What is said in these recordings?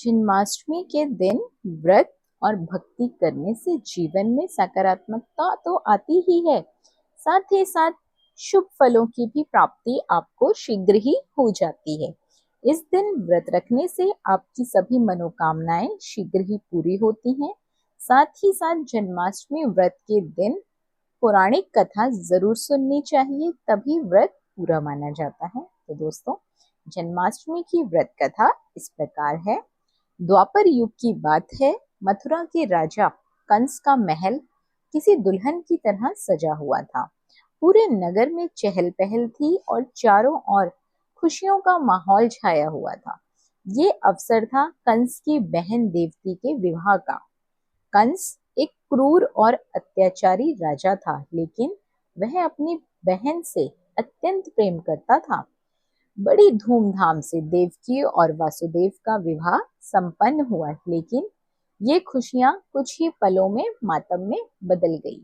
जन्माष्टमी के दिन व्रत और भक्ति करने से जीवन में सकारात्मकता तो आती ही है, साथ ही साथ शुभ फलों की भी प्राप्ति आपको शीघ्र ही हो जाती है। इस दिन व्रत रखने से आपकी सभी मनोकामनाएं शीघ्र ही पूरी होती हैं। साथ ही साथ जन्माष्टमी व्रत के दिन पौराणिक कथा जरूर सुननी चाहिए, तभी व्रत पूरा माना जाता है। तो दोस्तों, जन्माष्टमी की व्रत कथा इस प्रकार है। द्वापर युग की बात है। मथुरा के राजा कंस का महल किसी दुल्हन की तरह सजा हुआ था। पूरे नगर में चहल पहल थी और चारों ओर खुशियों का माहौल छाया हुआ था। ये अवसर था कंस की बहन देवकी के विवाह का। कंस एक क्रूर और अत्याचारी राजा था, लेकिन वह अपनी बहन से अत्यंत प्रेम करता था। बड़ी धूमधाम से देवकी और वासुदेव का विवाह संपन्न हुआ, लेकिन ये खुशियां कुछ ही पलों में मातम में बदल गई।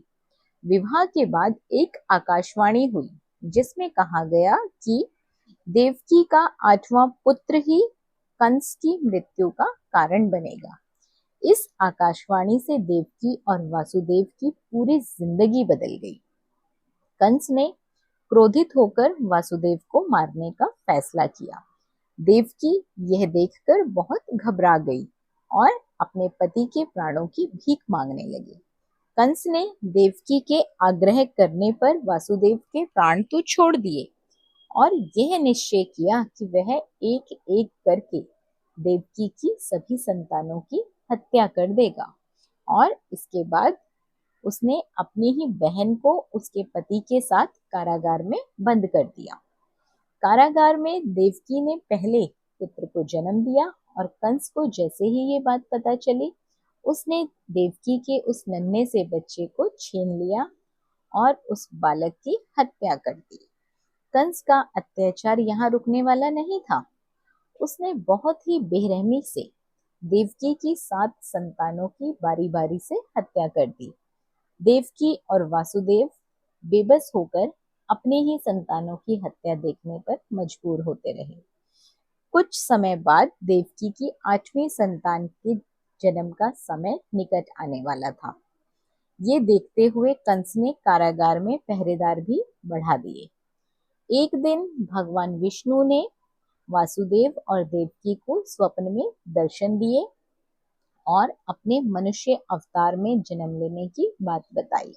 विवाह के बाद एक आकाशवाणी हुई, जिसमें कहा गया कि देवकी का 8वां पुत्र ही कंस की मृत्यु का कारण बनेगा। इस आकाशवाणी से देवकी और वासुदेव की पूरी जिंदगी बदल गई। कंस ने क्रोधित होकर वासुदेव को मारने का फैसला किया। देवकी यह देखकर बहुत घबरा गई और अपने पति के प्राणों की भीख मांगने लगी। कंस ने देवकी के आग्रह करने पर वासुदेव के प्राण तो छोड़ दिए और यह निश्चय किया कि वह एक एक करके देवकी की सभी संतानों की हत्या कर देगा। और इसके बाद उसने अपनी ही बहन को उसके पति के साथ कारागार में बंद कर दिया। कारागार में देवकी ने पहले पुत्र को जन्म दिया और कंस को जैसे ही ये बात पता चली, उसने देवकी के उस नन्हे से बच्चे को छीन लिया और उस बालक की हत्या कर दी। कंस का अत्याचार यहाँ रुकने वाला नहीं था। उसने बहुत ही बेरहमी से देवकी की 7 संतानों की बारी बारी से हत्या कर दी। देवकी और वासुदेव बेबस होकर अपने ही संतानों की हत्या देखने पर मजबूर होते रहे। कुछ समय बाद देवकी की 8वीं संतान के जन्म का समय निकट आने वाला था। ये देखते हुए कंस ने कारागार में पहरेदार भी बढ़ा दिए। एक दिन भगवान विष्णु ने वासुदेव और देवकी को स्वप्न में दर्शन दिए और अपने मनुष्य अवतार में जन्म लेने की बात बताई।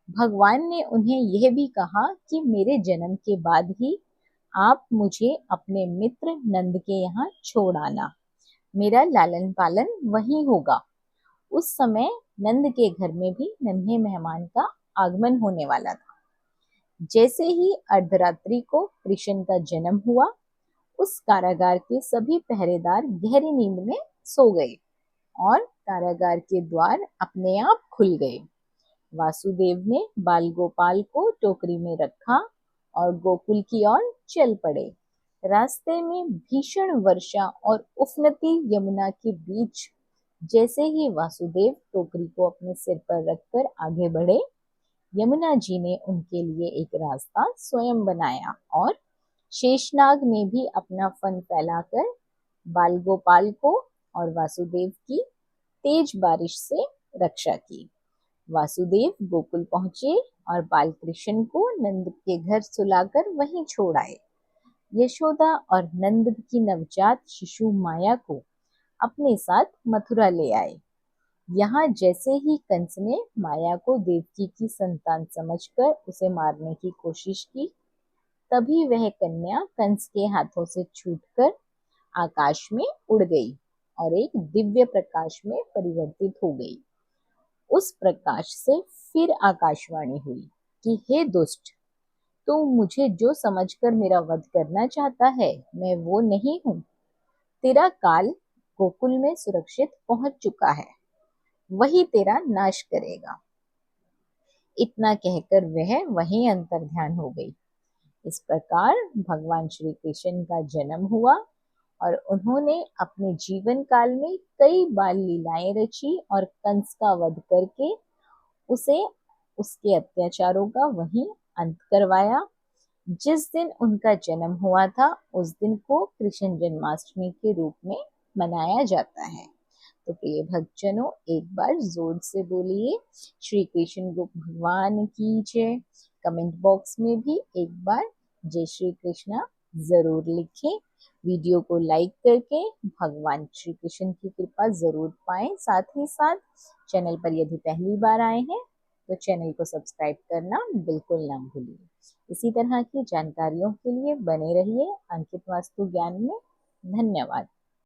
भगवान ने उन्हें यह भी कहा कि मेरे जन्म के बाद ही आप मुझे अपने मित्र नंद के यहाँ छोड़ आना। मेरा लालन पालन वहीं होगा। उस समय नंद के घर में भी नन्हे मेहमान का आगमन होने वाला था। जैसे ही अर्धरात्रि को कृष्ण का जन्म हुआ, उस कारागार के सभी पहरेदार गहरी नींद में सो गए और कारागार के द्वार अपने आप खुल गए। वासुदेव ने बाल गोपाल को टोकरी में रखा और गोकुल की ओर चल पड़े। रास्ते में भीषण वर्षा और उफनती यमुना के बीच जैसे ही वासुदेव टोकरी को अपने सिर पर रखकर आगे बढ़े, यमुना जी ने उनके लिए एक रास्ता स्वयं बनाया और शेषनाग ने भी अपना फन फैलाकर बाल गोपाल को और वासुदेव की तेज बारिश से रक्षा की। वासुदेव गोकुल पहुंचे और बाल कृष्ण को नंद के घर सुलाकर वहीं छोड़ आए। यशोदा और नंद की नवजात शिशु माया को अपने साथ मथुरा ले आए। यहाँ जैसे ही कंस ने माया को देवकी की संतान समझकर उसे मारने की कोशिश की, तभी वह कन्या कंस के हाथों से छूटकर आकाश में उड़ गई और एक दिव्य प्रकाश में परिवर्तित हो गई। उस प्रकाश से फिर आकाशवाणी हुई कि हे दुष्ट, तू मुझे जो समझकर मेरा वध करना चाहता है, मैं वो नहीं हूँ। तेरा काल गोकुल में सुरक्षित पहुंच चुका है, वही तेरा नाश करेगा। इतना कहकर वह वहीं अंतर्ध्यान हो गई। इस प्रकार भगवान श्री कृष्ण का जन्म हुआ और उन्होंने अपने जीवन काल में कई बाल लीलाएं रची और कंस का वध करके उसे उसके अत्याचारों का वहीं अंत करवाया। जिस दिन उनका जन्म हुआ था, उस दिन को कृष्ण जन्माष्टमी के रूप में मनाया जाता है। तो प्रिय भक्तजनों, एक बार जोर से बोलिए श्री कृष्ण भगवान की जय। कमेंट बॉक्स में भी एक बार जय श्री कृष्णा जरूर लिखें। वीडियो को लाइक करके भगवान श्री कृष्ण की कृपा जरूर पाएं। साथ ही साथ चैनल पर यदि पहली बार आए हैं तो चैनल को सब्सक्राइब करना बिल्कुल ना भूलिए। इसी तरह की जानकारियों के लिए बने रहिए अंकित वास्तु ज्ञान में। धन्यवाद।